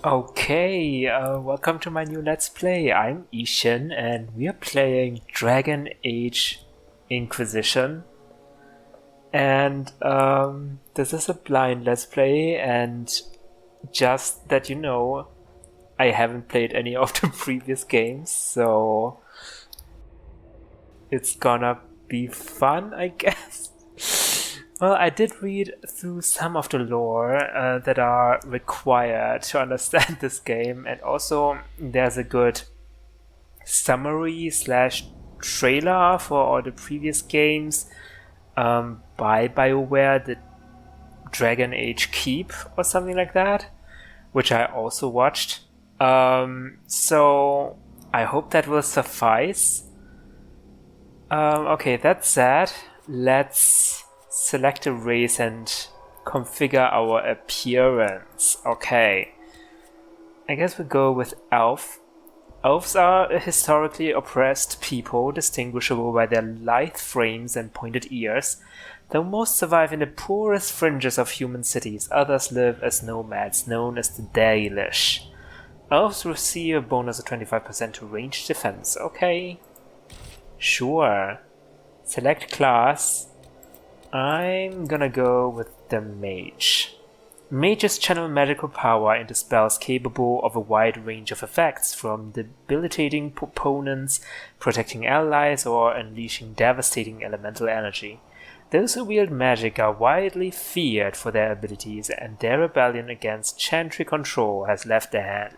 Okay, welcome to my new Let's Play. I'm Yishn and we are playing Dragon Age Inquisition. And this is a blind Let's Play, and just that you know, I haven't played any of the previous games, so it's gonna be fun, I guess. Well, I did read through some of the lore that are required to understand this game, and also there's a good summary slash trailer for all the previous games by BioWare, the Dragon Age Keep or something like that, which I also watched. So I hope that will suffice. Okay, that said, let's select a race and configure our appearance. Okay. I guess we'll go with elf. Elves are a historically oppressed people, distinguishable by their lithe frames and pointed ears. Though most survive in the poorest fringes of human cities, others live as nomads, known as the Dalish. Elves receive a bonus of 25% to ranged defense. Okay. Sure. Select class. I'm gonna go with the Mage. Mages channel magical power into spells capable of a wide range of effects, from debilitating opponents, protecting allies, or unleashing devastating elemental energy. Those who wield magic are widely feared for their abilities, and their rebellion against Chantry control has left the hand.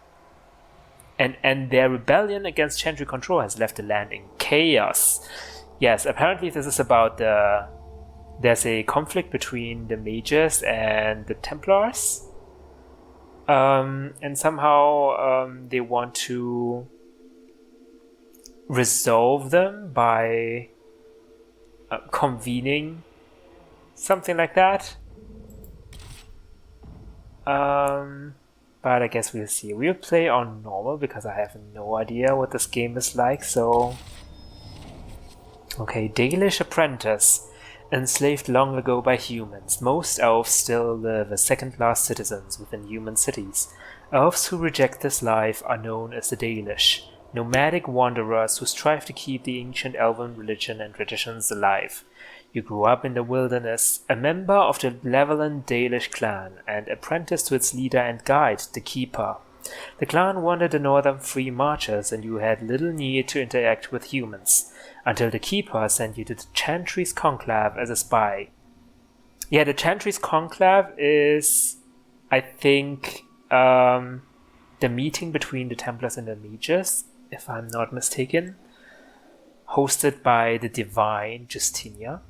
And their rebellion against Chantry control has left the land in chaos. Yes, apparently this is about there's a conflict between the mages and the Templars. And somehow they want to resolve them by convening, something like that. But I guess we'll see. We'll play on normal because I have no idea what this game is like, so... Okay, Dalish apprentice. Enslaved long ago by humans, most elves still live as second-class citizens within human cities. Elves who reject this life are known as the Dalish, nomadic wanderers who strive to keep the ancient elven religion and traditions alive. You grew up in the wilderness, a member of the Leveland Dalish clan, and apprenticed to its leader and guide, the Keeper. The clan wandered the northern free marches, and you had little need to interact with humans, until the Keeper sent you to the Chantry's Conclave as a spy. Yeah, the Chantry's Conclave is, I think, the meeting between the Templars and the Mages, if I'm not mistaken, hosted by the divine Justinia.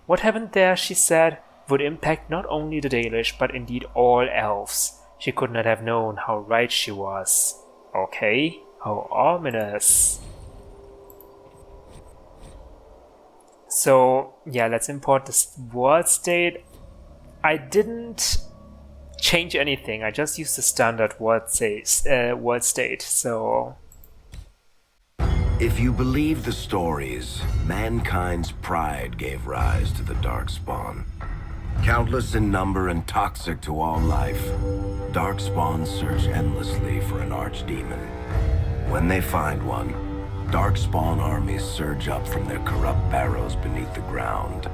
What happened there, she said, would impact not only the Dalish, but indeed all elves. She could not have known how right she was. Okay, how ominous. So, yeah, let's import this world state. I didn't change anything, I just used the standard world state, so... If you believe the stories, mankind's pride gave rise to the Darkspawn. Countless in number and toxic to all life, Darkspawn search endlessly for an archdemon. When they find one, Darkspawn armies surge up from their corrupt barrows beneath the ground,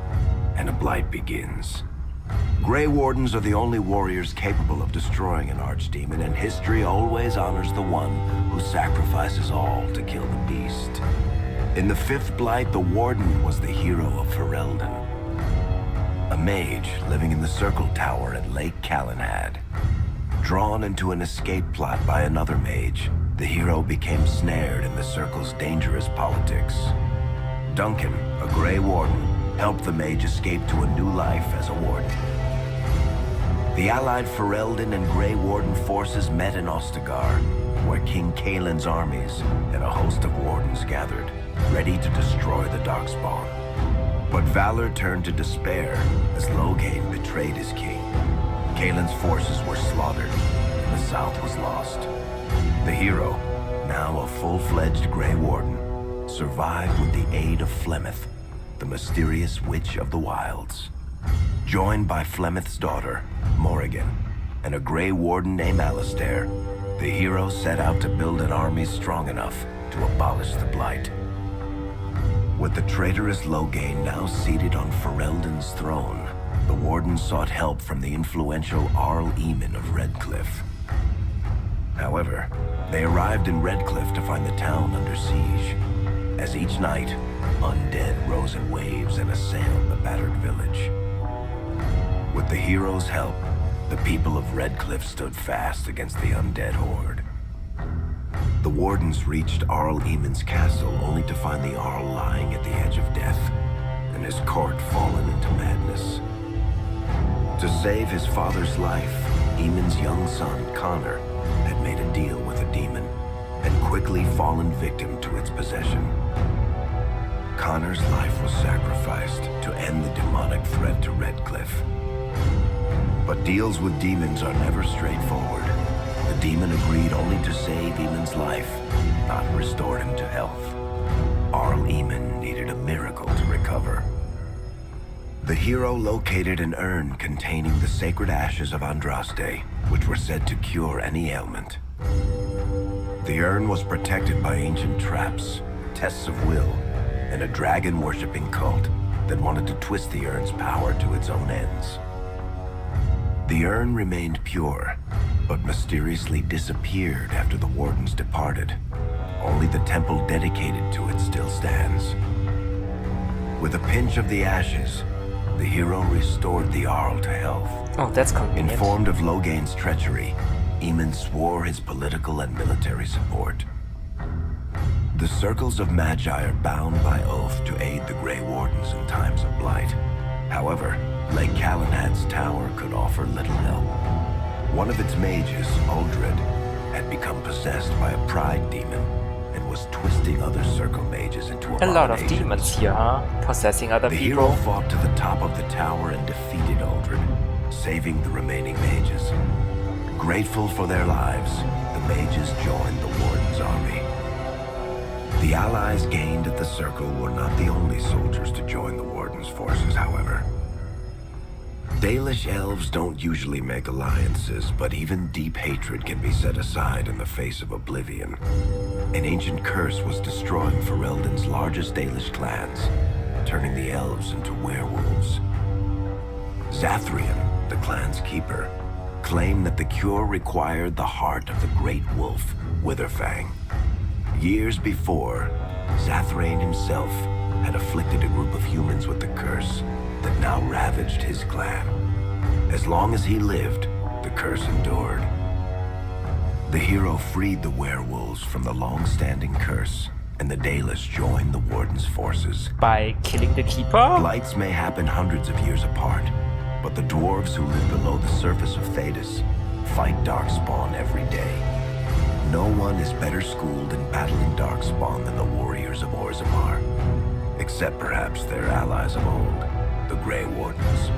and a blight begins. Grey Wardens are the only warriors capable of destroying an archdemon, and history always honors the one who sacrifices all to kill the beast. In the fifth blight, the Warden was the hero of Ferelden, a mage living in the Circle Tower at Lake Calenhad. Drawn into an escape plot by another mage, the hero became snared in the Circle's dangerous politics. Duncan, a Grey Warden, helped the mage escape to a new life as a warden. The allied Ferelden and Grey Warden forces met in Ostagar, where King Kaelin's armies and a host of wardens gathered, ready to destroy the Darkspawn. But valor turned to despair as Loghain betrayed his king. Kaelin's forces were slaughtered, and the south was lost. The hero, now a full-fledged Grey Warden, survived with the aid of Flemeth, the mysterious witch of the wilds. Joined by Flemeth's daughter, Morrigan, and a Grey Warden named Alistair, the heroes set out to build an army strong enough to abolish the Blight. With the traitorous Loghain now seated on Ferelden's throne, the Warden sought help from the influential Arl Eamon of Redcliffe. However, they arrived in Redcliffe to find the town under siege. As each night, undead rose in waves and assailed the battered village. With the heroes' help, the people of Redcliffe stood fast against the undead horde. The Wardens reached Arl Eamon's castle only to find the Arl lying at the edge of death, and his court fallen into madness. To save his father's life, Eamon's young son, Connor, had made a deal with a demon, and quickly fallen victim to its possession. Connor's life was sacrificed to end the demonic threat to Redcliffe. But deals with demons are never straightforward. The demon agreed only to save Eamon's life, not restore him to health. Arl Eamon needed a miracle to recover. The hero located an urn containing the sacred ashes of Andraste, which were said to cure any ailment. The urn was protected by ancient traps, tests of will, and a dragon-worshipping cult that wanted to twist the urn's power to its own ends. The urn remained pure, but mysteriously disappeared after the Wardens departed. Only the temple dedicated to it still stands. With a pinch of the ashes, the hero restored the Arl to health. Oh, that's convenient. Informed of Loghain's treachery, Eamon swore his political and military support. The circles of Magi are bound by oath to aid the Grey Wardens in times of blight. However, Lake Calenhad's tower could offer little help. One of its mages, Uldred, had become possessed by a pride demon and was twisting other circle mages into A lot of abominations. demons here, huh? Possessing other The people. hero fought to the top of the tower and defeated Uldred, saving the remaining mages. Grateful for their lives, the mages joined the Warden's army. The allies gained at the Circle were not the only soldiers to join the Warden's forces, however. Dalish elves don't usually make alliances, but even deep hatred can be set aside in the face of oblivion. An ancient curse was destroying Ferelden's largest Dalish clans, turning the elves into werewolves. Zathrian, the clan's keeper, claimed that the cure required the heart of the great wolf, Witherfang. Years before, Zathrain himself had afflicted a group of humans with the curse that now ravaged his clan. As long as he lived, the curse endured. The hero freed the werewolves from the long-standing curse, and the Dalish joined the Warden's forces. By killing the keeper? Blights may happen hundreds of years apart, but the dwarves who live below the surface of Thedas fight Darkspawn every day. No one is better schooled in battling Darkspawn than the warriors of Orzammar, except perhaps their allies of old, the Grey Wardens.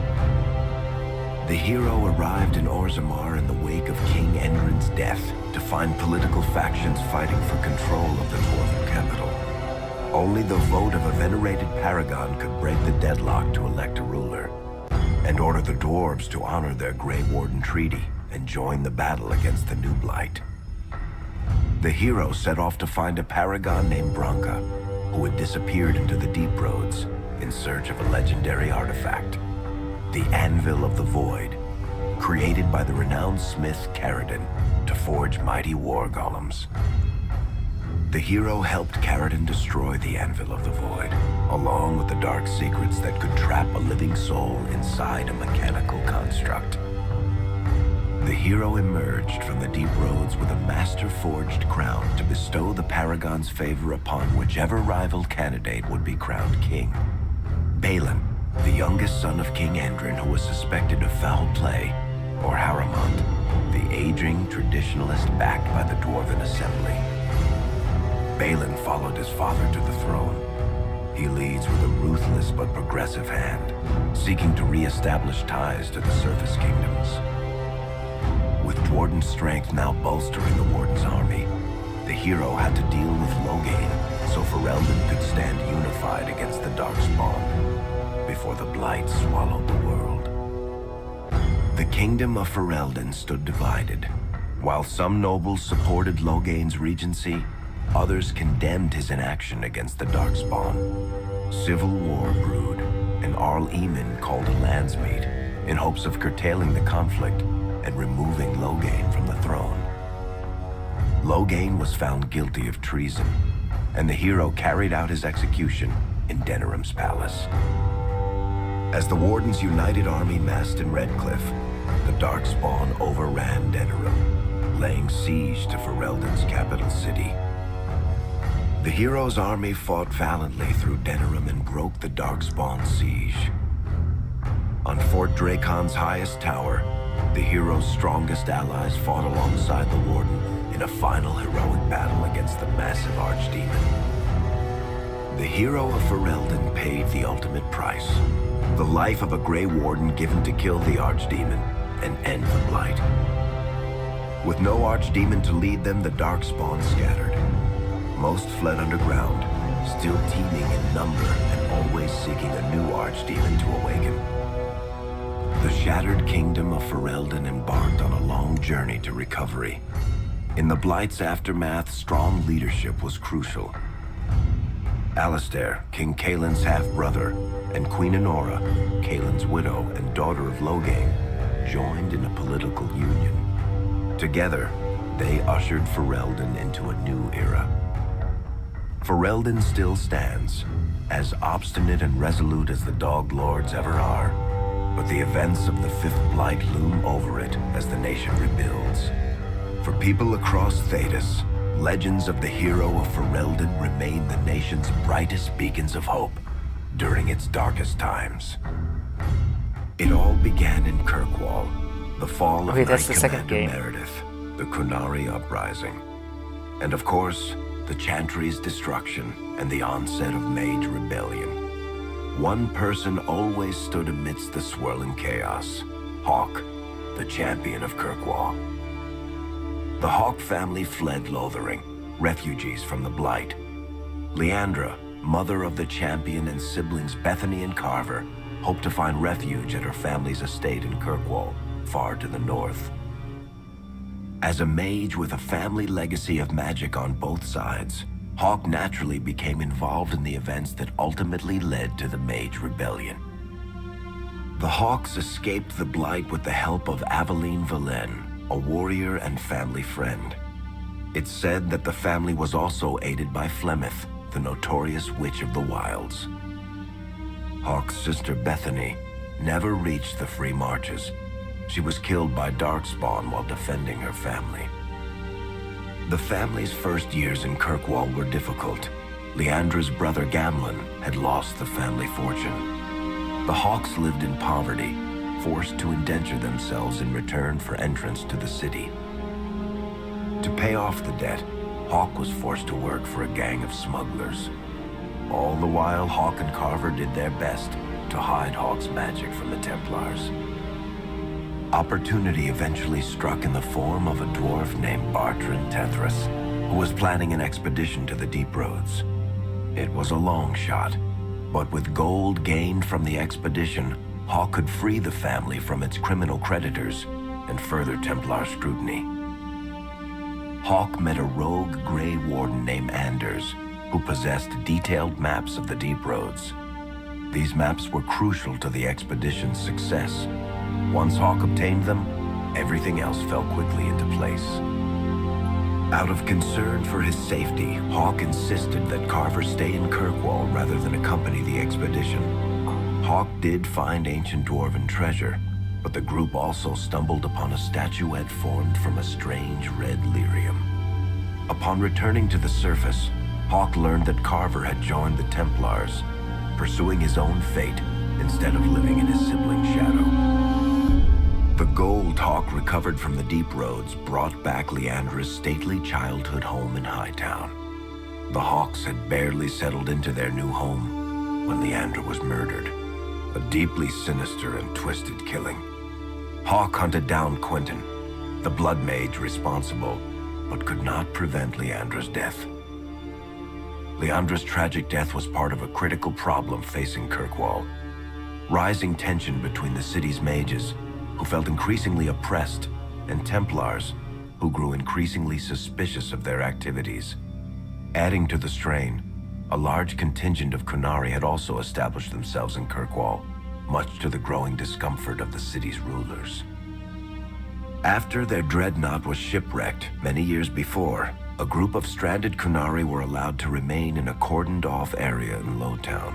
The hero arrived in Orzammar in the wake of King Endrin's death to find political factions fighting for control of the dwarven capital. Only the vote of a venerated paragon could break the deadlock to elect a ruler, and order the dwarves to honor their Grey Warden treaty and join the battle against the new Blight. The hero set off to find a paragon named Branka, who had disappeared into the Deep Roads in search of a legendary artifact, the Anvil of the Void, created by the renowned smith Caridin to forge mighty war golems. The hero helped Caridin destroy the Anvil of the Void, along with the dark secrets that could trap a living soul inside a mechanical construct. The hero emerged from the Deep Roads with a master-forged crown to bestow the Paragon's favor upon whichever rival candidate would be crowned king. Balin, the youngest son of King Endrin who was suspected of foul play, or Haramont, the aging traditionalist backed by the Dwarven Assembly. Balin followed his father to the throne. He leads with a ruthless but progressive hand, seeking to re-establish ties to the surface kingdoms. With Dwarden's strength now bolstering the Warden's army, the hero had to deal with Loghain so Ferelden could stand unified against the Darkspawn before the Blight swallowed the world. The kingdom of Ferelden stood divided. While some nobles supported Loghain's regency, others condemned his inaction against the Darkspawn. Civil war brewed, and Arl Eamon called a landsmeet in hopes of curtailing the conflict and removing Loghain from the throne. Loghain was found guilty of treason, and the hero carried out his execution in Denerim's palace. As the Warden's united army massed in Redcliffe, the Darkspawn overran Denerim, laying siege to Ferelden's capital city. The hero's army fought valiantly through Denerim and broke the Darkspawn siege. On Fort Dracon's highest tower, the hero's strongest allies fought alongside the Warden in a final heroic battle against the massive Archdemon. The hero of Ferelden paid the ultimate price, the life of a Grey Warden given to kill the Archdemon and end the Blight. With no Archdemon to lead them, the Darkspawn scattered. Most fled underground, still teeming in number and always seeking a new Archdemon to awaken. The shattered kingdom of Ferelden embarked on a long journey to recovery. In the Blight's aftermath, strong leadership was crucial. Alistair, King Caelin's half-brother, and Queen Enora, Caelin's widow and daughter of Loghain, joined in a political union. Together, they ushered Ferelden into a new era. Ferelden still stands, as obstinate and resolute as the Dog Lords ever are, but the events of the Fifth Blight loom over it as the nation rebuilds. For people across Thedas, legends of the hero of Ferelden remain the nation's brightest beacons of hope during its darkest times. It all began in Kirkwall, the fall of that's Knight the second Commander game. Meredith, the Kunari Uprising, and of course, the Chantry's destruction and the onset of Mage rebellion. One person always stood amidst the swirling chaos: Hawke, the champion of Kirkwall. The Hawke family fled Lothering, refugees from the Blight. Leandra, mother of the champion, and siblings Bethany and Carver hoped to find refuge at her family's estate in Kirkwall, far to the north. As a mage with a family legacy of magic on both sides, Hawke naturally became involved in the events that ultimately led to the Mage Rebellion. The Hawks escaped the Blight with the help of Aveline Valen, a warrior and family friend. It's said that the family was also aided by Flemeth, the notorious Witch of the Wilds. Hawke's sister Bethany never reached the Free Marches. She was killed by Darkspawn while defending her family. The family's first years in Kirkwall were difficult. Leandra's brother Gamlin had lost the family fortune. The Hawks lived in poverty, forced to indenture themselves in return for entrance to the city. To pay off the debt, Hawke was forced to work for a gang of smugglers. All the while, Hawke and Carver did their best to hide Hawke's magic from the Templars. Opportunity eventually struck in the form of a dwarf named Bartrand Tethras, who was planning an expedition to the Deep Roads. It was a long shot, but with gold gained from the expedition, Hawke could free the family from its criminal creditors and further Templar scrutiny. Hawke met a rogue Grey Warden named Anders, who possessed detailed maps of the Deep Roads. These maps were crucial to the expedition's success. Once Hawke obtained them, everything else fell quickly into place. Out of concern for his safety, Hawke insisted that Carver stay in Kirkwall rather than accompany the expedition. Hawke did find ancient dwarven treasure, but the group also stumbled upon a statuette formed from a strange red lyrium. Upon returning to the surface, Hawke learned that Carver had joined the Templars, pursuing his own fate instead of living in his sibling's shadow. The gold Hawke recovered from the Deep Roads brought back Leandra's stately childhood home in Hightown. The Hawks had barely settled into their new home when Leandra was murdered, a deeply sinister and twisted killing. Hawke hunted down Quentin, the blood mage responsible, but could not prevent Leandra's death. Leandra's tragic death was part of a critical problem facing Kirkwall: rising tension between the city's mages who felt increasingly oppressed, and Templars, who grew increasingly suspicious of their activities. Adding to the strain, a large contingent of Qunari had also established themselves in Kirkwall, much to the growing discomfort of the city's rulers. After their dreadnought was shipwrecked many years before, a group of stranded Qunari were allowed to remain in a cordoned-off area in Lowtown.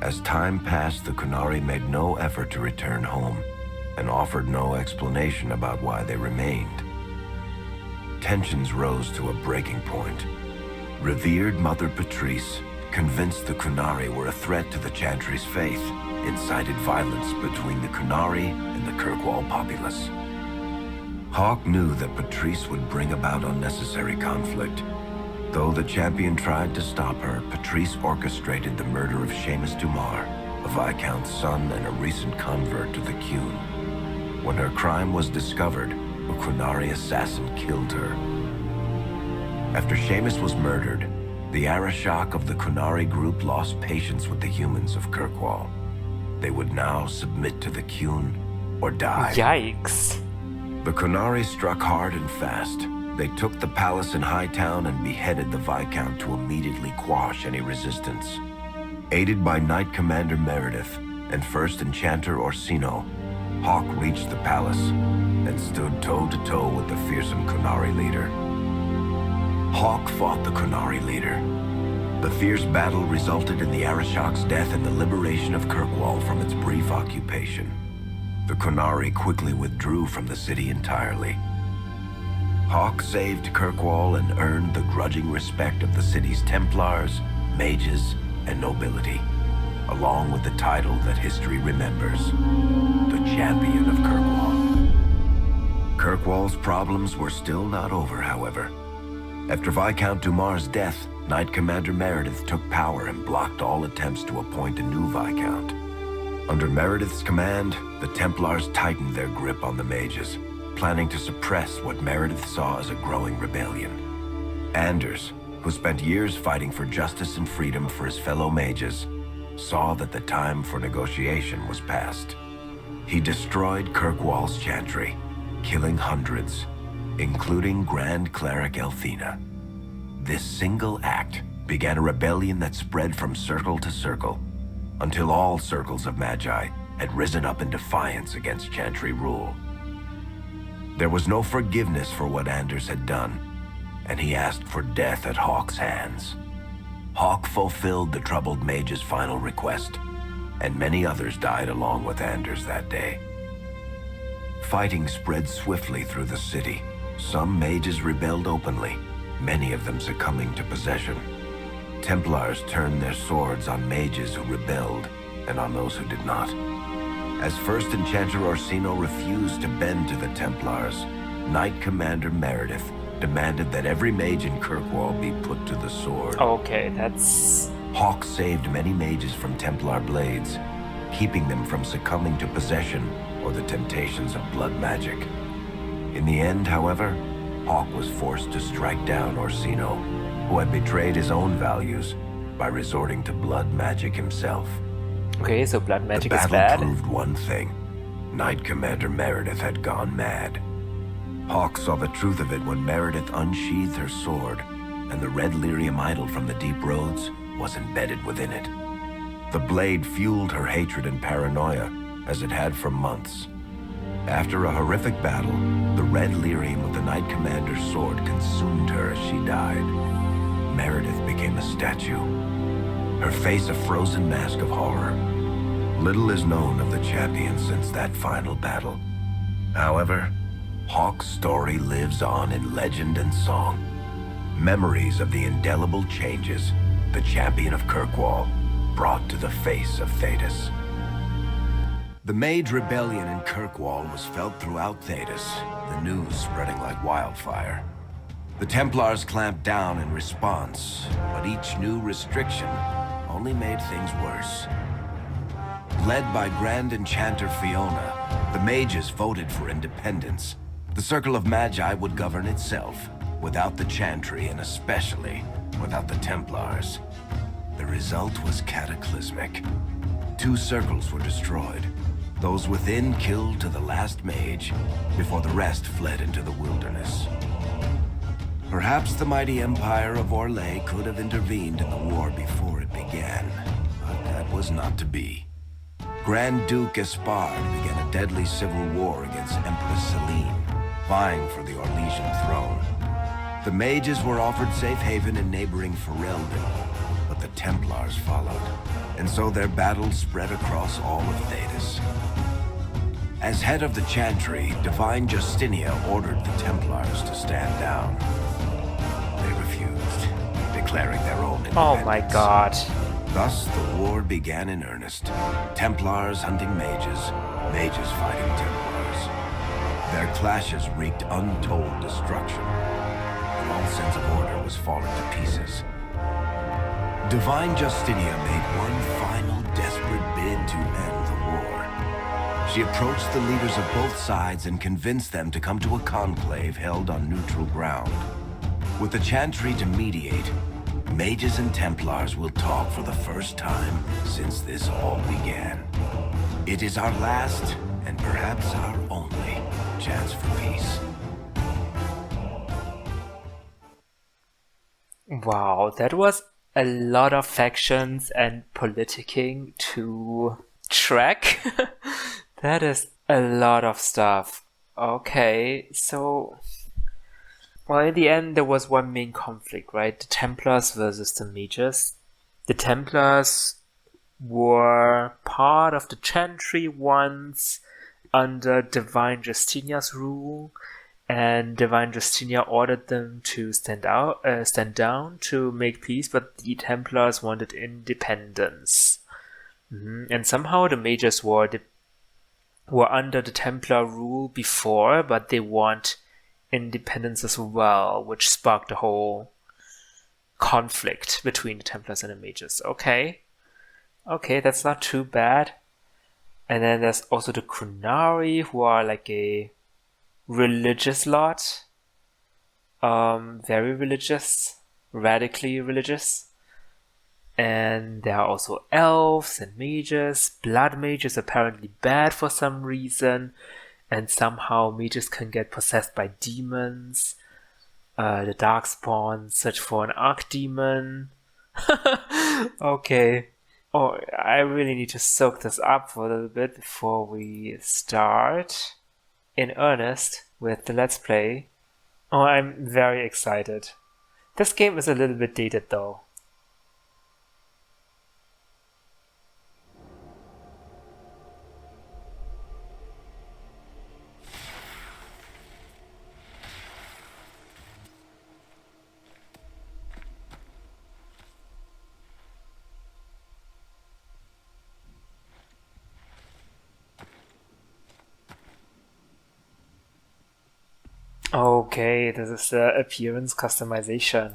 As time passed, the Qunari made no effort to return home, and offered no explanation about why they remained. Tensions rose to a breaking point. Revered Mother Patrice, convinced the Qunari were a threat to the Chantry's faith, incited violence between the Qunari and the Kirkwall populace. Hawk knew that Patrice would bring about unnecessary conflict. Though the champion tried to stop her, Patrice orchestrated the murder of Seamus Dumar, a Viscount's son and a recent convert to the Qun. When her crime was discovered, a Qunari assassin killed her. After Seamus was murdered, the Arishok of the Qunari group lost patience with the humans of Kirkwall. They would now submit to the Qun or die. Yikes. The Qunari struck hard and fast. They took the palace in Hightown and beheaded the Viscount to immediately quash any resistance. Aided by Knight Commander Meredith and First Enchanter Orsino, Hawk reached the palace and stood toe-to-toe with the fearsome Qunari leader. Hawk fought the Qunari leader. The fierce battle resulted in the Arishok's death and the liberation of Kirkwall from its brief occupation. The Qunari quickly withdrew from the city entirely. Hawk saved Kirkwall and earned the grudging respect of the city's Templars, Mages, and nobility, along with the title that history remembers, the Champion of Kirkwall. Kirkwall's problems were still not over, however. After Viscount Dumar's death, Knight Commander Meredith took power and blocked all attempts to appoint a new Viscount. Under Meredith's command, the Templars tightened their grip on the Mages, planning to suppress what Meredith saw as a growing rebellion. Anders, who spent years fighting for justice and freedom for his fellow Mages, saw that the time for negotiation was past. He destroyed Kirkwall's chantry, killing hundreds, including Grand Cleric Elthina. This single act began a rebellion that spread from circle to circle, until all circles of Magi had risen up in defiance against Chantry rule. There was no forgiveness for what Anders had done, and he asked for death at Hawk's hands. Hawk fulfilled the troubled Mage's final request, and many others died along with Anders that day. Fighting spread swiftly through the city. Some Mages rebelled openly, many of them succumbing to possession. Templars turned their swords on Mages who rebelled, and on those who did not. As First Enchanter Orsino refused to bend to the Templars, Knight Commander Meredith demanded that every Mage in Kirkwall be put to the sword. Okay, that's... Hawk saved many Mages from Templar blades, keeping them from succumbing to possession or the temptations of blood magic. In the end, however, Hawk was forced to strike down Orsino, who had betrayed his own values by resorting to blood magic himself. Okay, so blood magic is The bad? battle proved one thing. Knight Commander Meredith had gone mad. Hawk saw the truth of it when Meredith unsheathed her sword, and the red lyrium idol from the deep roads was embedded within it. The blade fueled her hatred and paranoia, as it had for months. After a horrific battle, the red lyrium of the Knight Commander's sword consumed her as she died. Meredith became a statue, her face a frozen mask of horror. Little is known of the champion since that final battle. However, Hawk's story lives on in legend and song. Memories of the indelible changes the champion of Kirkwall brought to the face of Thedas. The Mage rebellion in Kirkwall was felt throughout Thedas, the news spreading like wildfire. The Templars clamped down in response, but each new restriction only made things worse. Led by Grand Enchanter Fiona, the Mages voted for independence. The Circle of Magi would govern itself, without the Chantry and especially without the Templars. The result was cataclysmic. 2 circles were destroyed. Those within killed to the last mage, before the rest fled into the wilderness. Perhaps the mighty empire of Orlais could have intervened in the war before it began, but that was not to be. Grand Duke Espard began a deadly civil war against Empress Celine, vying for the Orlesian throne. The mages were offered safe haven in neighboring Ferelden, but the Templars followed, and so their battle spread across all of Thedas. As head of the Chantry, Divine Justinia ordered the Templars to stand down. They refused, declaring their own independence. Oh my god. Thus, the war began in earnest. Templars hunting mages, mages fighting Templars. Their clashes wreaked untold destruction, and all sense of order was falling to pieces. Divine Justinia made one final desperate bid to end the war. She approached the leaders of both sides and convinced them to come to a conclave held on neutral ground. With the Chantry to mediate, mages and Templars will talk for the first time since this all began. It is our last, and perhaps our only, chance for peace. Wow, that was a lot of factions and politicking to track. That is a lot of stuff. Okay, so... Well, in the end, there was one main conflict, right? The Templars versus the Mages. The Templars were part of the Chantry once under Divine Justinia's rule, and Divine Justinia ordered them to stand down to make peace, but the Templars wanted independence. And somehow the Mages were under the Templar rule before, but they want independence as well, which sparked the whole conflict between the Templars and the Mages. Okay, that's not too bad. And then there's also the Chronari, who are like a religious lot. Very religious, radically religious. And there are also elves and mages. Blood mage is apparently bad for some reason, and somehow mages can get possessed by demons. The Darkspawn search for an archdemon. Okay. Oh, I really need to soak this up for a little bit before we start in earnest with the Let's Play. Oh, I'm very excited. This game is a little bit dated though. Okay, this is the appearance customization.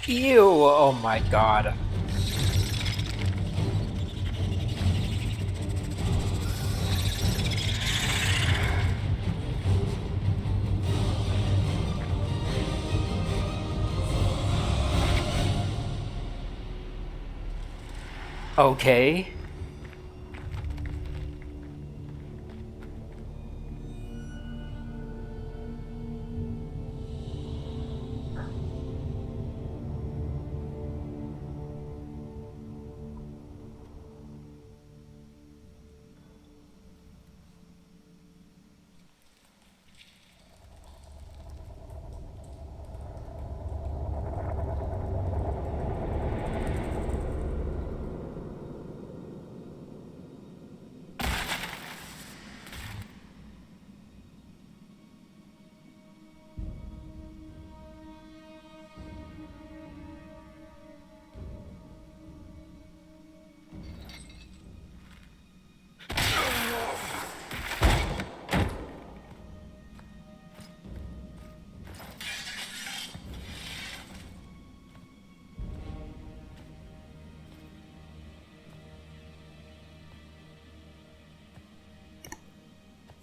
Ew, oh my god. Okay.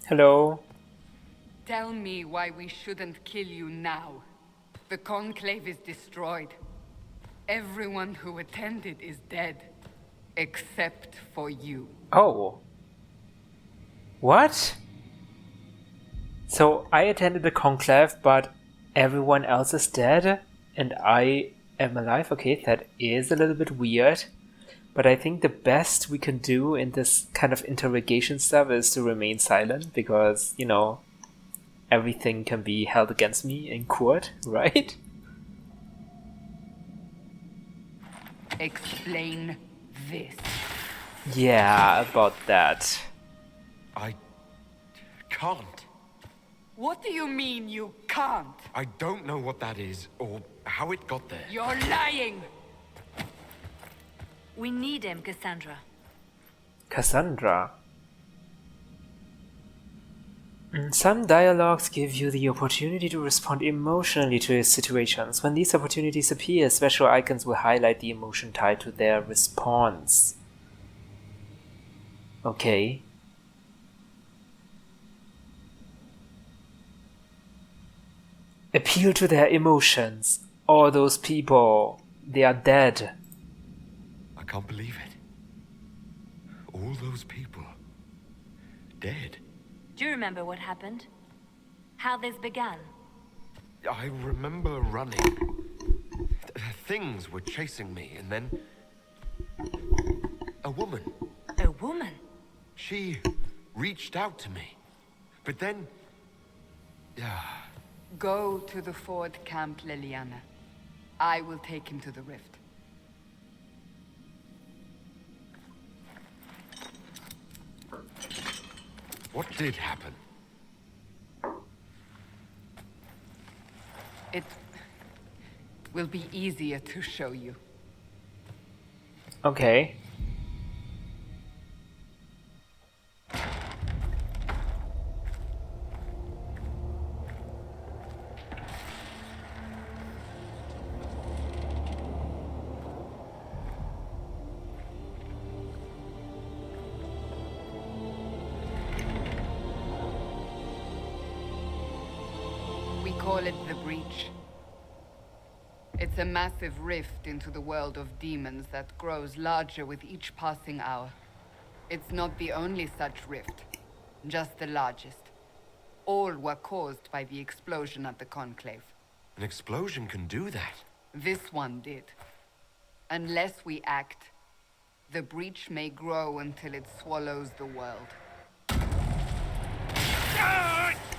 Hello. Tell me why we shouldn't kill you now. The Conclave is destroyed. Everyone who attended is dead. Except for you. Oh. What? So I attended the conclave, but everyone else is dead, and I am alive? Okay, that is a little bit weird. But I think the best we can do in this kind of interrogation stuff is to remain silent, because, you know, everything can be held against me in court, right? Explain this. Yeah, about that. I can't. What do you mean you can't? I don't know what that is, or how it got there. You're lying! We need him, Cassandra. Cassandra. Some dialogues give you the opportunity to respond emotionally to situations. When these opportunities appear, special icons will highlight the emotion tied to their response. Okay. Appeal to their emotions. All those people, they are dead. I can't believe it. All those people. Dead. Do you remember what happened? How this began? I remember running. Things were chasing me, and then... a woman. A woman? She reached out to me. But then... Go to the Ford camp, Liliana. I will take him to the rift. What did happen? It will be easier to show you. Okay. We call it the Breach. It's a massive rift into the world of demons that grows larger with each passing hour. It's not the only such rift, just the largest. All were caused by the explosion at the Conclave. An explosion can do that. This one did. Unless we act, the Breach may grow until it swallows the world.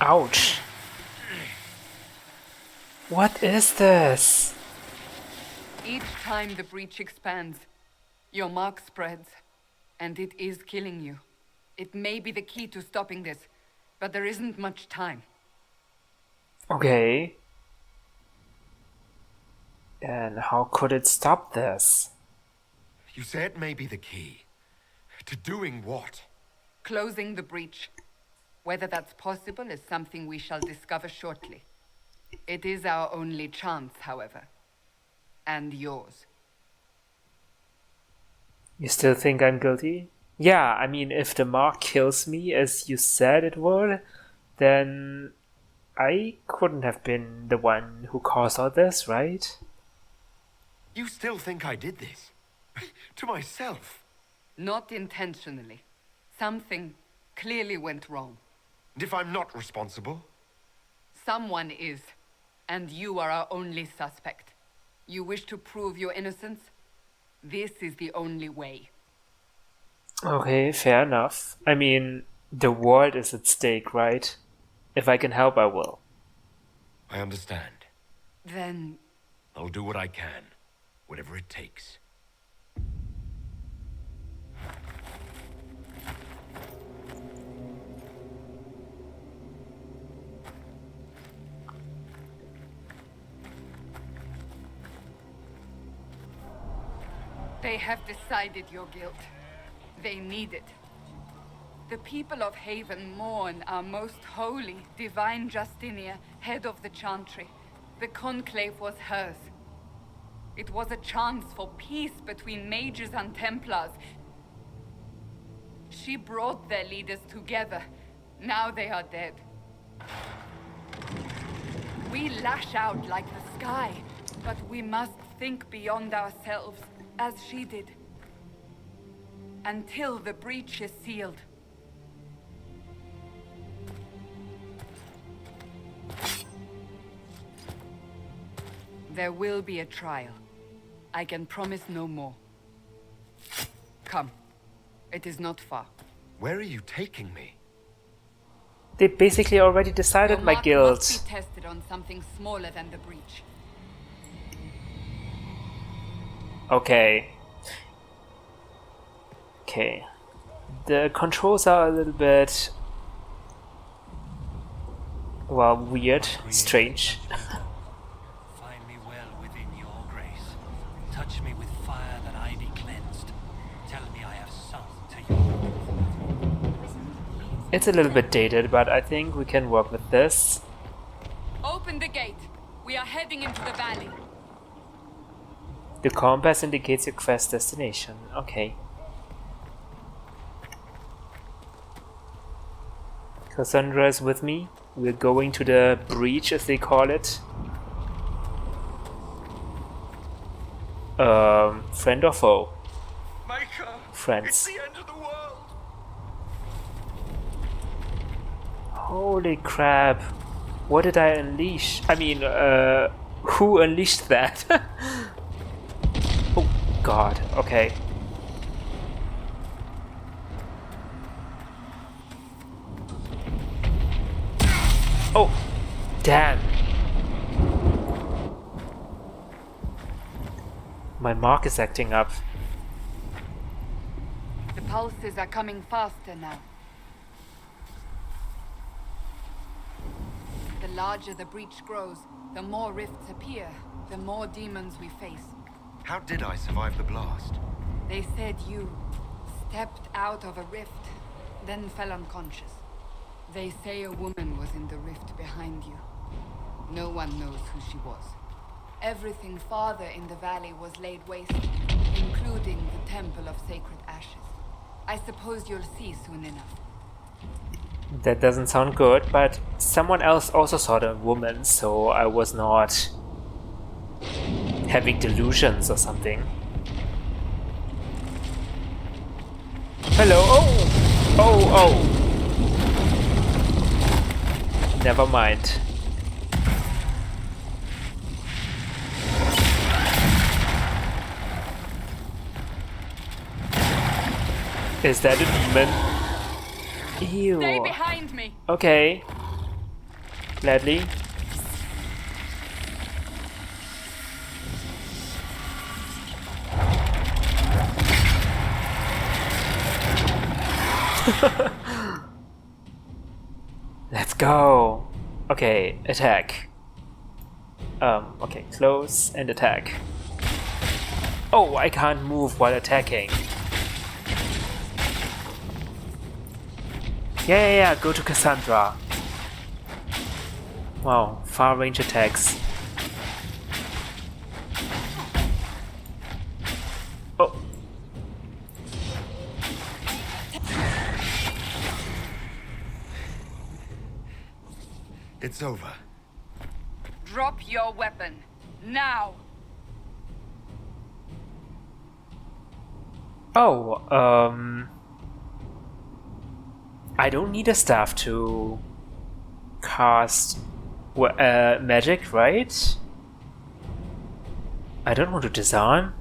Ouch. What is this? Each time the Breach expands, your mark spreads, and it is killing you. It may be the key to stopping this, but there isn't much time. Okay. And how could it stop this? You say it may be the key. To doing what? Closing the Breach. Whether that's possible is something we shall discover shortly. It is our only chance, however. And yours. You still think I'm guilty? Yeah, I mean, if the mark kills me as you said it would, then I couldn't have been the one who caused all this, right? You still think I did this? To myself? Not intentionally. Something clearly went wrong. And if I'm not responsible? Someone is, and you are our only suspect. You wish to prove your innocence? This is the only way. Okay, fair enough. I mean, the world is at stake, right? If I can help, I will. I understand. Then I'll do what I can. Whatever it takes. they have decided your guilt. They need it. The people of Haven mourn our most holy, divine Justinia, head of the Chantry. The Conclave was hers. It was a chance for peace between mages and Templars. She brought their leaders together, Now they are dead. We lash out like the sky, but we must think beyond ourselves, as she did. Until the breach is sealed. There will be a trial. I can promise no more. Come. It is not far. Where are you taking me? They basically already decided Your my mark guild. must be tested on something smaller than the breach. Okay. Okay. The controls are a little bit... well, weird, strange. Find me well within your grace. Touch me with fire that I be cleansed. Tell me I have sung to you. It's a little bit dated, but I think we can work with this. Open the gate. We are heading into the valley. The compass indicates your quest destination. Okay. Cassandra is with me. We're going to the breach, as they call it. Friend or foe? Maker! Friends. It's the end of the world! Holy crap. What did I unleash? I mean, who unleashed that? Oh god, okay. Oh, damn. My mark is acting up. The pulses are coming faster now. The larger the breach grows, the more rifts appear, the more demons we face. How did I survive the blast? They said you stepped out of a rift, then fell unconscious. They say a woman was in the rift behind you. No one knows who she was. Everything farther in the valley was laid waste, including the Temple of Sacred Ashes. I suppose you'll see soon enough. That doesn't sound good, but someone else also saw the woman, so I was not having delusions or something. Hello. Oh! Oh, oh! Never mind. Is that a demon? Ew. Stay behind me! Okay. Gladly. Let's go. Okay, attack. Okay, close and attack. Oh, I can't move while attacking. Yeah, go to Cassandra. Wow, far range attacks. Oh. It's over. Drop your weapon. Now! Oh, I don't need a staff to cast magic, right? I don't want to disarm.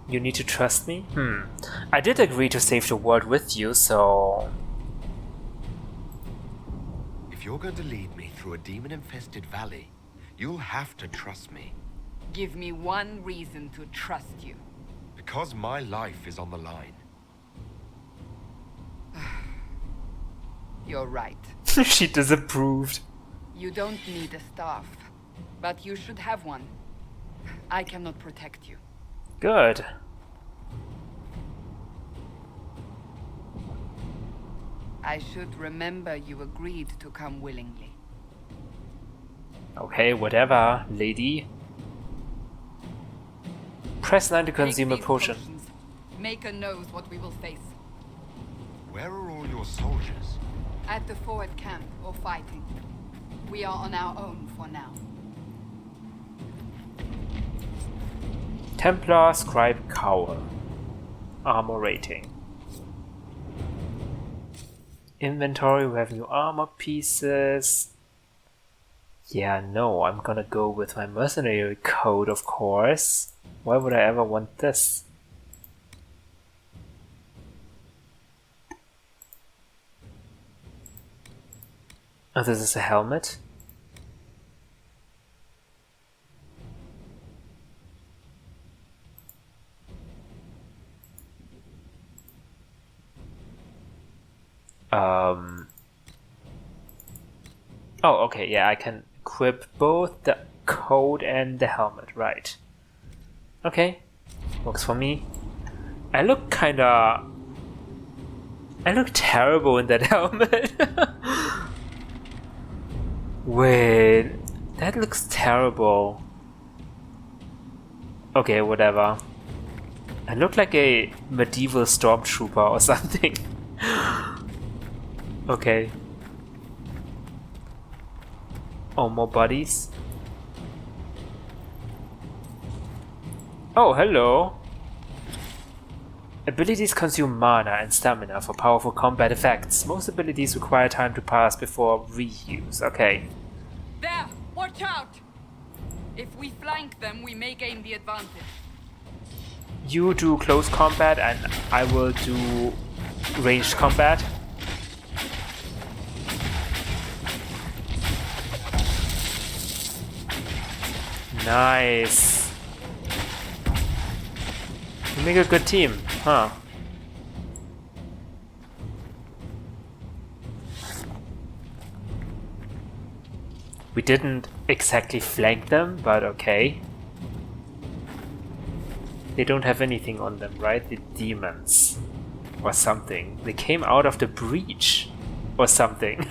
You need to trust me? I did agree to save the world with you, so... If you're going to lead me through a demon-infested valley, you'll have to trust me. Give me one reason to trust you. Because my life is on the line. You're right. She disapproved. You don't need a staff, but you should have one. I cannot protect you. Good. I should remember you agreed to come willingly. Okay, whatever, lady. Press 9 to Take consume a these potion. potions. Maker knows what we will face. Where are all your soldiers? At the forward camp or fighting. We are on our own for now. Templar Scribe Cowl. Armor rating. Inventory, we have new armor pieces. Yeah, no, I'm gonna go with my mercenary code, of course. Why would I ever want this? Oh, this is a helmet. Oh, okay, yeah, I can equip both the coat and the helmet, right. Okay, works for me. I look terrible in that helmet. Wait, that looks terrible. Okay, whatever. I look like a medieval stormtrooper or something. Okay. Oh, more bodies. Oh, hello. Abilities consume mana and stamina for powerful combat effects. Most abilities require time to pass before reuse. Okay. There! Watch out! If we flank them, we may gain the advantage. You do close combat and I will do ranged combat. Nice. You make a good team, huh? We didn't exactly flank them, but okay. They don't have anything on them, right? The demons. Or something. They came out of the breach. Or something.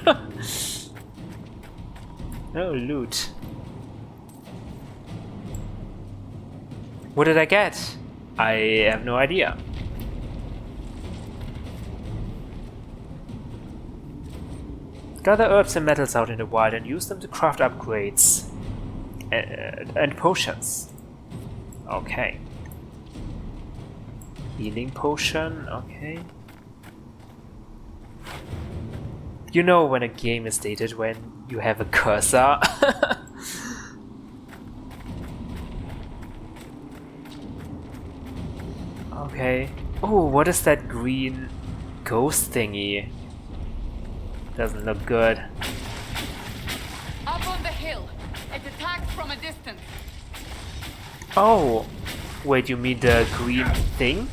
Oh, loot. What did I get? I have no idea. Gather herbs and metals out in the wild and use them to craft upgrades and potions. Okay. Healing potion, okay. You know when a game is dated when you have a cursor. Okay. Oh, what is that green ghost thingy? Doesn't look good. Up on the hill. It attacks from a distance. Oh, wait, you mean the green thing?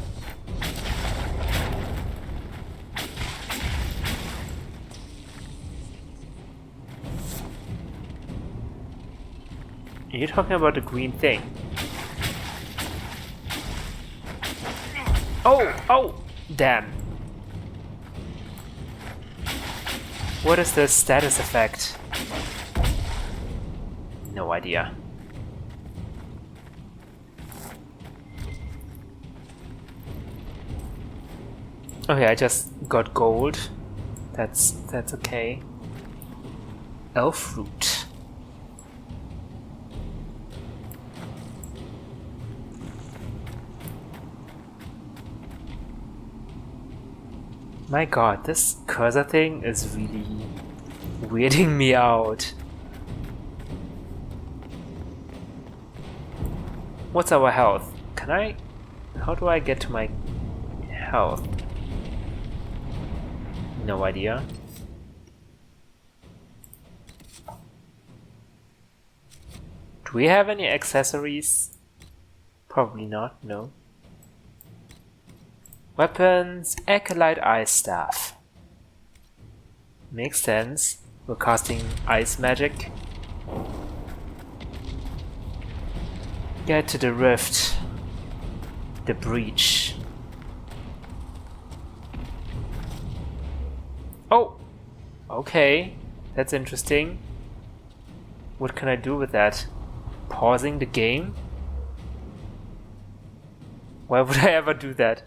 Are you talking about the green thing? Oh, oh, damn. What is the status effect? No idea. Okay, I just got gold. That's okay. Elf fruit. My god, this cursor thing is really weirding me out. What's our health? How do I get to my health? No idea. Do we have any accessories? Probably not, no. Weapons, Acolyte Ice Staff. Makes sense. We're casting ice magic. Get to the rift. The breach. Oh! Okay. That's interesting. What can I do with that? Pausing the game? Why would I ever do that?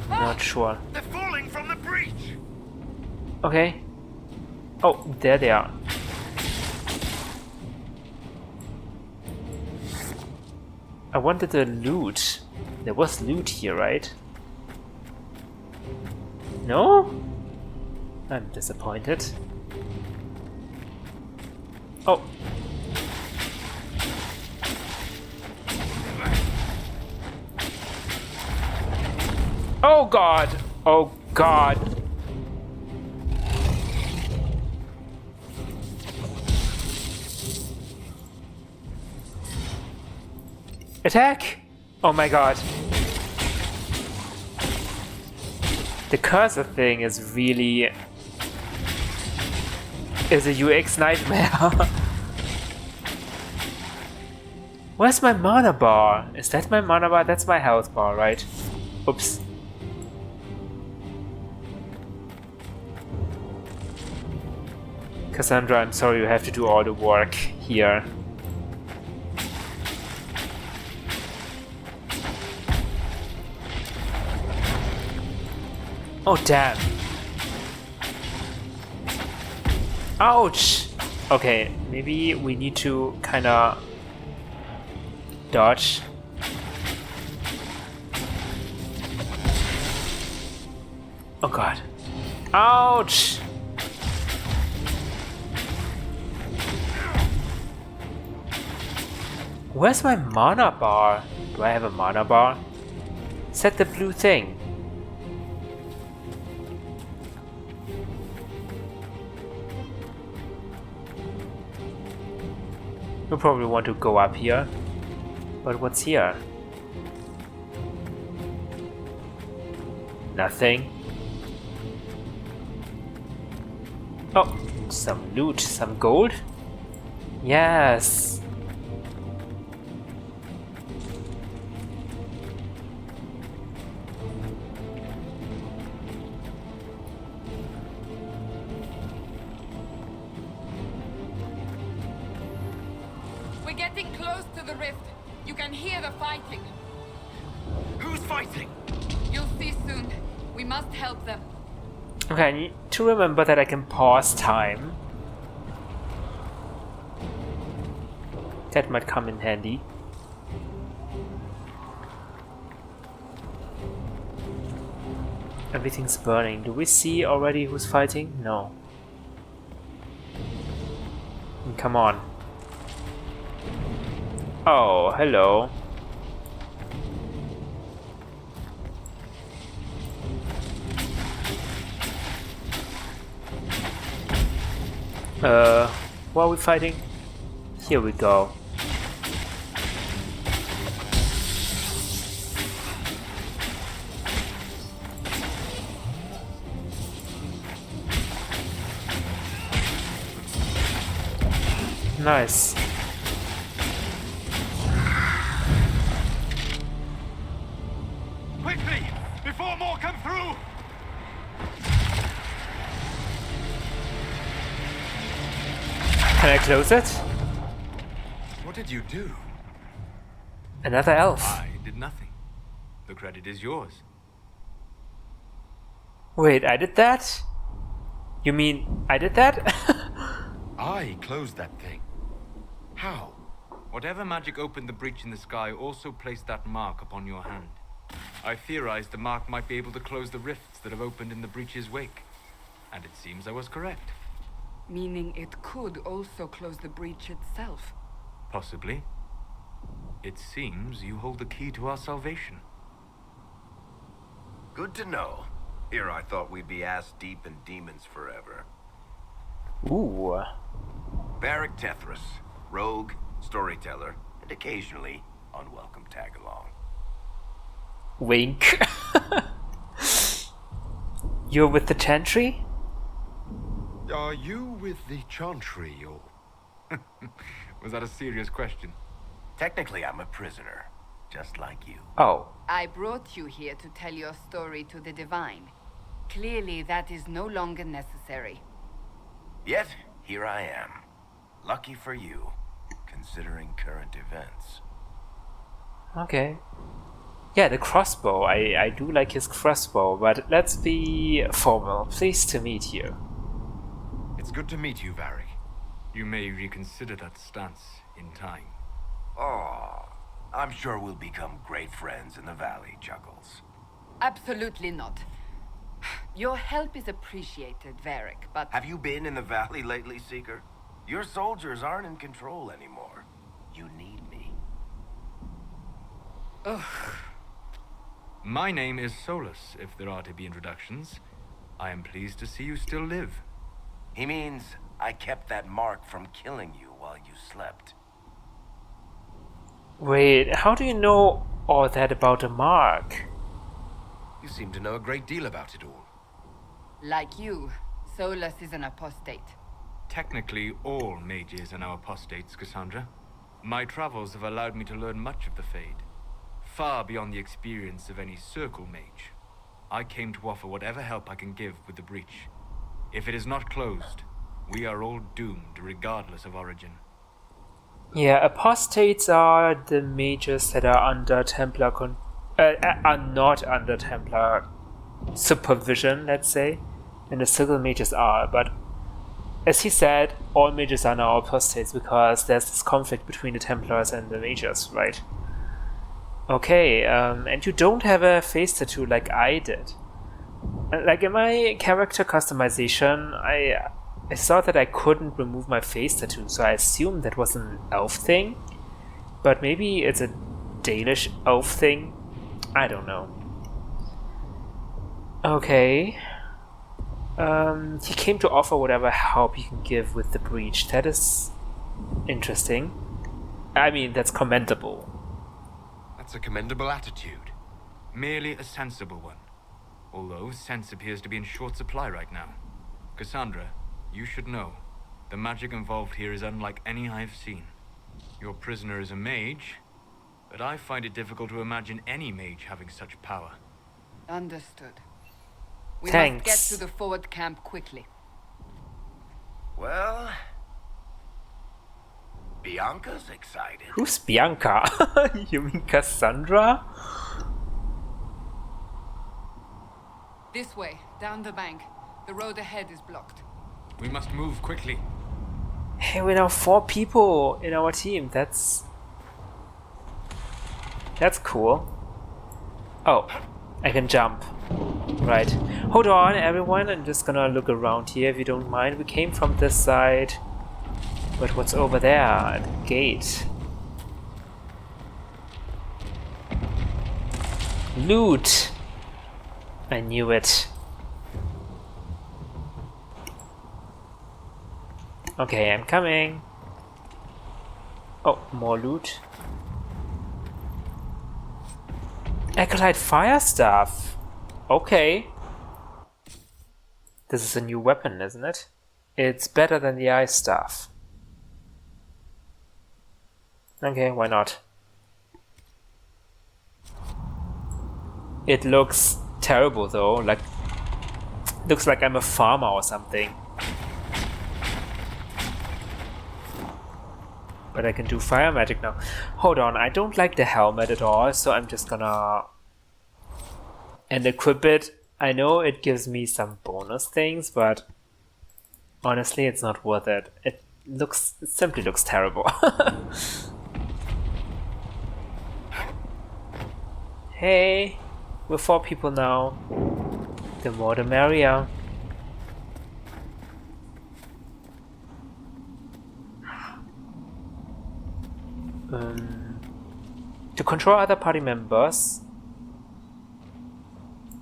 Not sure. They're falling! from the breach! Okay. Oh, there they are. I wanted the loot. There was loot here, right? No? I'm disappointed. Oh. Oh god! Oh god! Attack! Oh my god. The cursor thing is really... is a UX nightmare. Where's my mana bar? Is that my mana bar? That's my health bar, right? Oops. Cassandra, I'm sorry you have to do all the work here. Oh damn. Ouch! Okay, maybe we need to kinda dodge. Oh god. Ouch! Where's my mana bar? Do I have a mana bar? Set the blue thing. We probably want to go up here. But what's here? Nothing. Oh, some loot, some gold? Yes! We're getting close to the rift. You can hear the fighting. Who's fighting? You'll see soon. We must help them. Okay, I need to remember that I can pause time. That might come in handy. Everything's burning. Do we see already who's fighting? No. Come on. Oh, hello. Where are we fighting? Here we go. Nice. Quickly! Before more come through! Can I close it? What did you do? Another elf. I did nothing. The credit is yours. Wait, I did that? You mean I did that? I closed that thing. How? Whatever magic opened the breach in the sky also placed that mark upon your hand. I theorized the mark might be able to close the rifts that have opened in the breach's wake. And it seems I was correct. Meaning it could also close the breach itself. Possibly. It seems you hold the key to our salvation. Good to know. Here I thought we'd be ass deep in demons forever. Ooh. Barrack Tethras, rogue, storyteller, and occasionally unwelcome tag-along. Wink. You're with the Chantry? Are you with the Chantry, or... Was that a serious question? Technically, I'm a prisoner, just like you. Oh. I brought you here to tell your story to the Divine. Clearly, that is no longer necessary. Yet, here I am. Lucky for you, considering current events. Okay. Yeah, the crossbow. I do like his crossbow, but let's be formal. Pleased to meet you. It's good to meet you, Varric. You may reconsider that stance in time. Oh, I'm sure we'll become great friends in the valley, Chuckles. Absolutely not. Your help is appreciated, Varric, but... Have you been in the valley lately, Seeker? Your soldiers aren't in control anymore. You need me. Ugh. My name is Solus, if there are to be introductions. I am pleased to see you still live. He means I kept that mark from killing you while you slept. Wait, how do you know all that about the mark? You seem to know a great deal about it all. Like you, Solus is an apostate. Technically, all mages are now apostates, Cassandra. My travels have allowed me to learn much of the Fade, far beyond the experience of any circle mage. I came to offer whatever help I can give with the breach. If it is not closed, we are all doomed regardless of origin. Yeah, apostates are the mages that are under Templar are not under Templar supervision, let's say, and the circle mages are, but as he said, all mages are now apostates because there's this conflict between the Templars and the mages, right? Okay, and you don't have a face tattoo like I did. Like in my character customization, I saw that I couldn't remove my face tattoo, so I assumed that was an elf thing, but maybe it's a Dalish elf thing. I don't know. Okay. He came to offer whatever help he can give with the breach. That is interesting. I mean, that's commendable. That's a commendable attitude. Merely a sensible one. Although sense appears to be in short supply right now. Cassandra, you should know. The magic involved here is unlike any I've seen. Your prisoner is a mage, but I find it difficult to imagine any mage having such power. Understood. We Thanks. must get to the forward camp quickly. Well, Bianca's excited. Who's Bianca? You mean Cassandra? This way, down the bank. The road ahead is blocked. We must move quickly. Hey, we're now 4 people in our team. That's cool. Oh, I can jump. Right. Hold on, everyone. I'm just gonna look around here if you don't mind. We came from this side. But what's over there at the gate? Loot! I knew it. Okay, I'm coming. Oh, more loot. Acolyte fire staff. Okay. This is a new weapon, isn't it? It's better than the ice staff. Okay, why not? It looks terrible though, like looks like I'm a farmer or something. But I can do fire magic now. Hold on, I don't like the helmet at all, so I'm just gonna equip it. I know it gives me some bonus things, but honestly it's not worth it. It simply looks terrible. Hey, we're 4 people now. The more the merrier. To control other party members,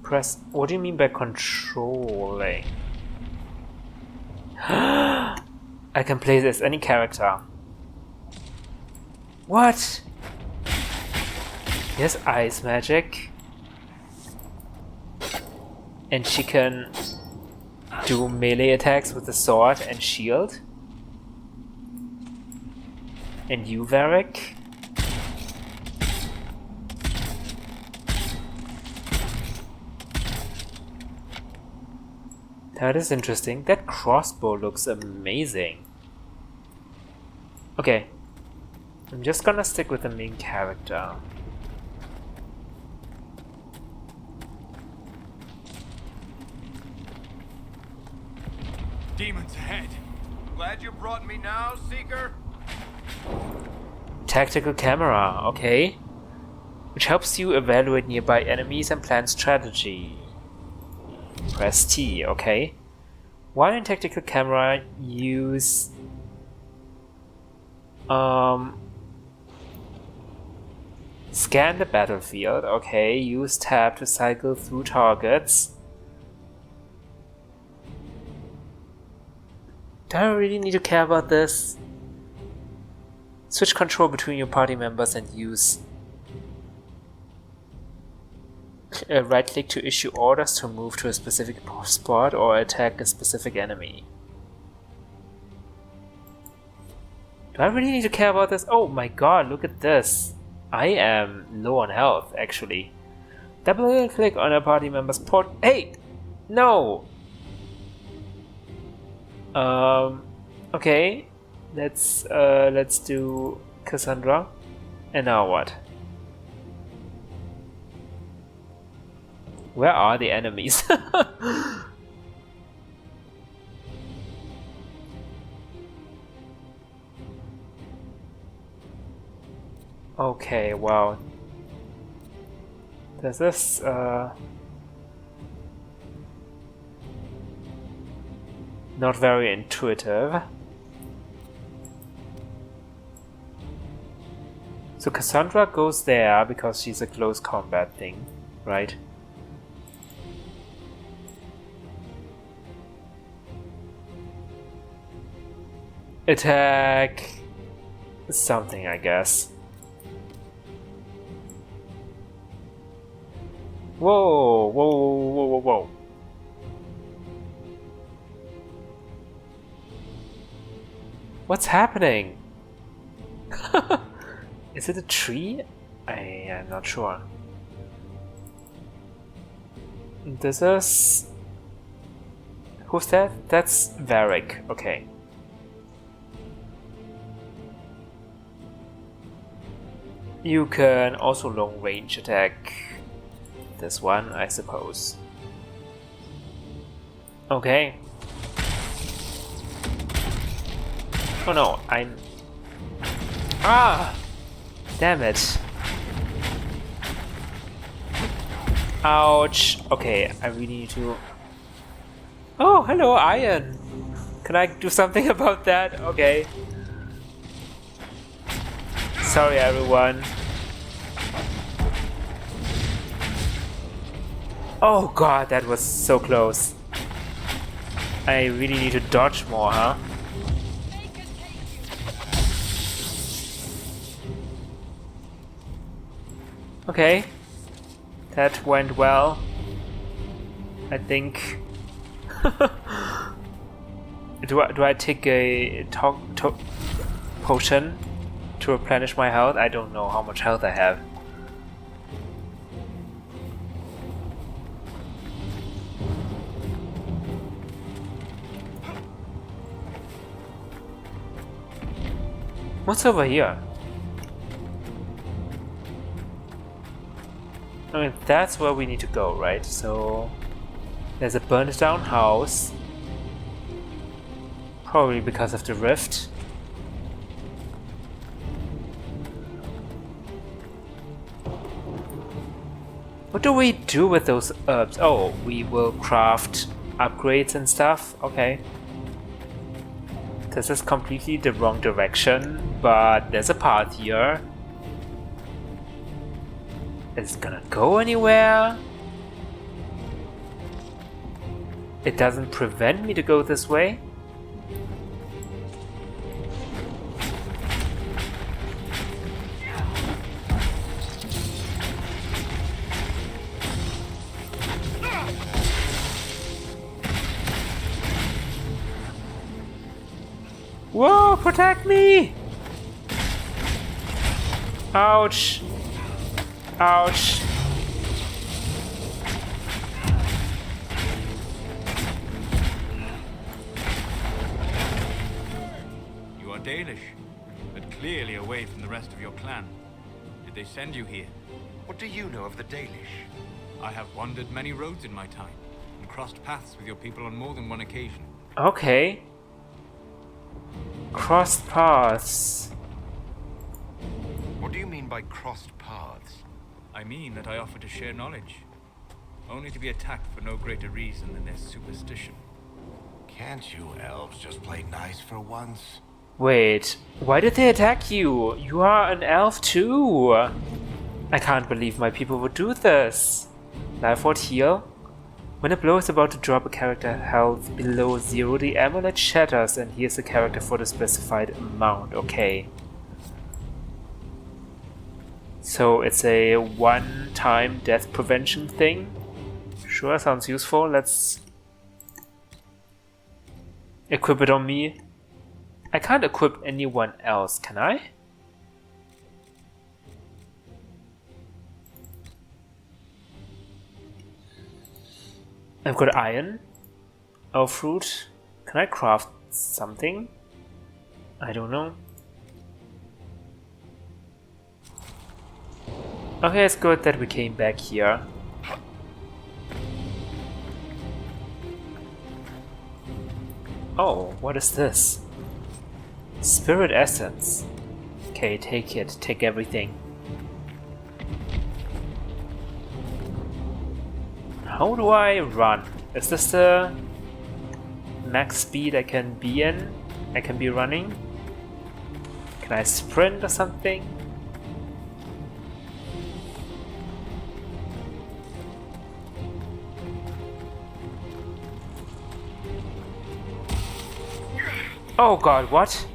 press... What do you mean by controlling? I can play this any character. What? Yes, ice magic. And she can do melee attacks with the sword and shield. And you, Varric? That is interesting. That crossbow looks amazing. Okay. I'm just gonna stick with the main character. Demons ahead. Glad you brought me now, Seeker. Tactical camera, okay. Which helps you evaluate nearby enemies and plan strategy. Press T, okay. While in tactical camera, use scan the battlefield, okay. Use tab to cycle through targets. Do I really need to care about this? Switch control between your party members and use right click to issue orders to move to a specific spot or attack a specific enemy. Do I really need to care about this? Oh my god, look at this. I am low on health, actually. Double click on a party member's port. Hey! No! Okay. Let's do Cassandra. And now what? Where are the enemies? Okay, wow. This is not very intuitive. So Cassandra goes there because she's a close combat thing, right? Attack something, I guess. Whoa, whoa, whoa, whoa, whoa. What's happening? Is it a tree? I'm not sure. This is... Who's that? That's Varric, okay. You can also long range attack this one, I suppose. Okay. Oh no, I'm... Ah! Damn it. Ouch. Okay, I really need to... Oh, hello, Iron. Can I do something about that? Okay. Sorry, everyone. Oh god, that was so close. I really need to dodge more, huh? Okay. That went well. I think... do I take a potion to replenish my health? I don't know how much health I have. What's over here? I mean, that's where we need to go, right? So there's a burned down house. Probably because of the rift. What do we do with those herbs? Oh, we will craft upgrades and stuff. Okay. This is completely the wrong direction, but there's a path here. Is it gonna go anywhere? It doesn't prevent me to go this way. Whoa, protect me! Ouch! Ouch! You are Dalish, but clearly away from the rest of your clan. Did they send you here? What do you know of the Dalish? I have wandered many roads in my time, and crossed paths with your people on more than one occasion. Okay. Crossed paths. What do you mean by crossed paths? I mean that I offer to share knowledge, only to be attacked for no greater reason than their superstition. Can't you elves just play nice for once? Wait, why did they attack you? You are an elf too. I can't believe my people would do this. Life ward heal. When a blow is about to drop a character health below 0, the amulet shatters and heals the character for the specified amount. Okay. So it's a one-time death prevention thing. Sure, sounds useful. Let's equip it on me. I can't equip anyone else, can I? I've got iron, oak fruit. Can I craft something? I don't know. Okay, it's good that we came back here. Oh, what is this? Spirit essence. Okay, take it. Take everything. How do I run? Is this the max speed I can be in? I can be running? Can I sprint or something? Oh god, what?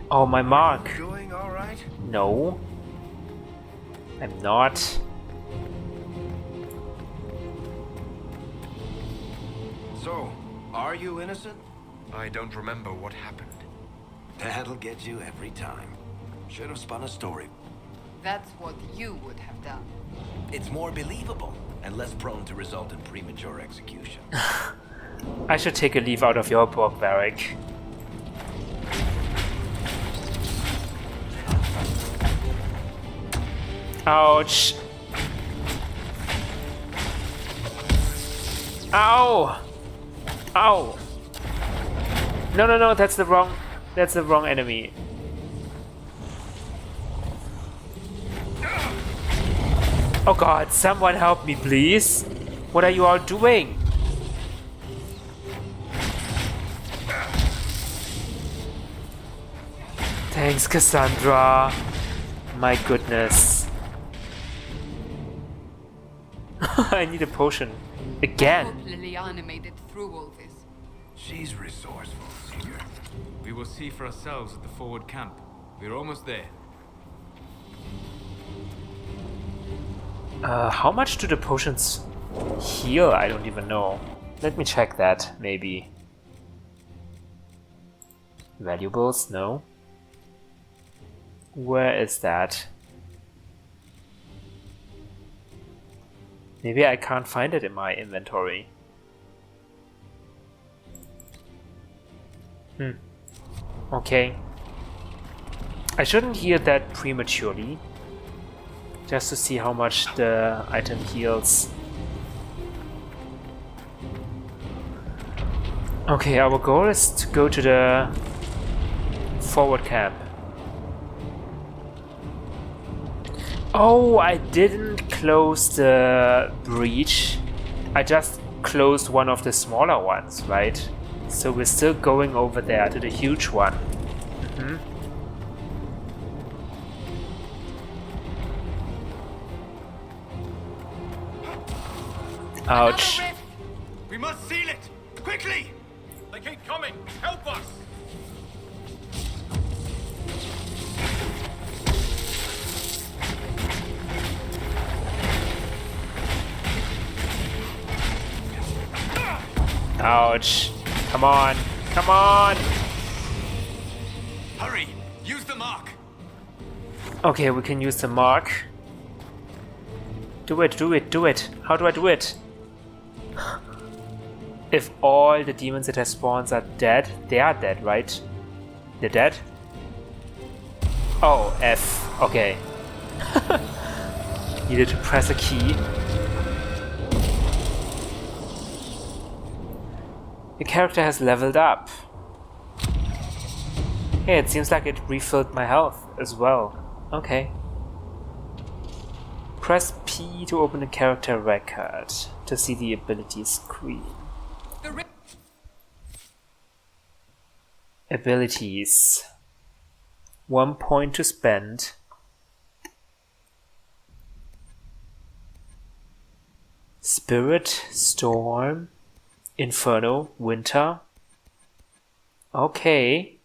Oh, my mark. Doing all right? No. I'm not. So, are you innocent? I don't remember what happened. That'll get you every time. Should have spun a story. That's what you would have done. It's more believable and less prone to result in premature execution. I should take a leaf out of your book, Varric. Ouch. Ow! Ow! No, no, no, that's the wrong enemy. Oh god, someone help me, please. What are you all doing? Thanks, Cassandra. My goodness. I need a potion. Again. Hope Liliana made it through all this. She's resourceful, Seeker. We will see for ourselves at the forward camp. We're almost there. How much do the potions heal? I don't even know. Let me check that, maybe. Valuables? No. Where is that? Maybe I can't find it in my inventory. Okay. I shouldn't heal that prematurely. Just to see how much the item heals. Okay, our goal is to go to the forward camp. Oh, I didn't close the breach. I just closed one of the smaller ones, right? So we're still going over there to the huge one. Ouch. Another rift! We must seal it! Quickly! They keep coming! Help us! Ouch. Come on. Come on. Hurry! Use the mark! Okay, we can use the mark. Do it, do it, do it. How do I do it? If all the demons that have spawns are dead, they are dead, right? They're dead? Oh, F. Okay. Needed to press a key. Your character has leveled up. Hey, it seems like it refilled my health as well. Okay. Press P to open the character record to see the ability screen. Abilities. 1 point to spend. Spirit, Storm, Inferno, Winter. Okay.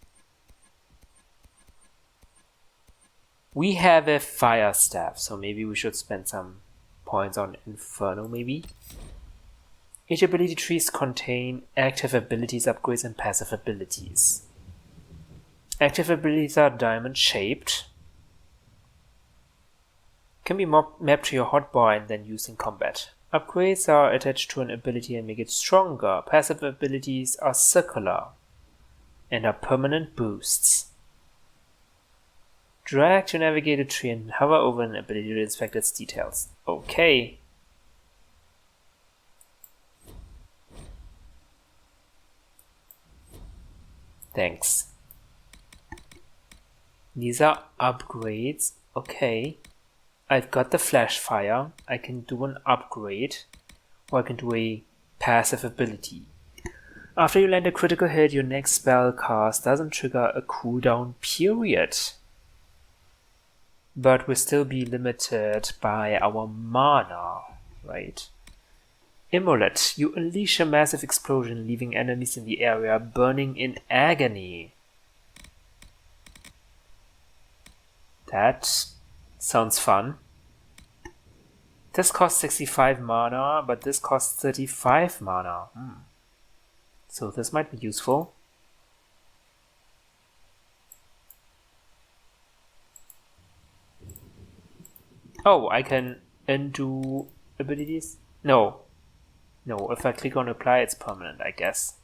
We have a Fire Staff, so maybe we should spend some points on Inferno, maybe. Each ability trees contain active abilities, upgrades, and passive abilities. Active abilities are diamond-shaped. Can be mapped to your hotbar and then used in combat. Upgrades are attached to an ability and make it stronger. Passive abilities are circular and are permanent boosts. Drag to navigate a tree and hover over an ability to inspect its details. Okay. Thanks. These are upgrades. Okay. I've got the flash fire. I can do an upgrade. Or I can do a passive ability. After you land a critical hit, your next spell cast doesn't trigger a cooldown period. But will still be limited by our mana, right? Immolate. You unleash a massive explosion, leaving enemies in the area burning in agony. That sounds fun. This costs 65 mana, but this costs 35 mana. So this might be useful. Oh, I can undo abilities? No. No, if I click on apply, it's permanent, I guess.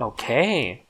Okay.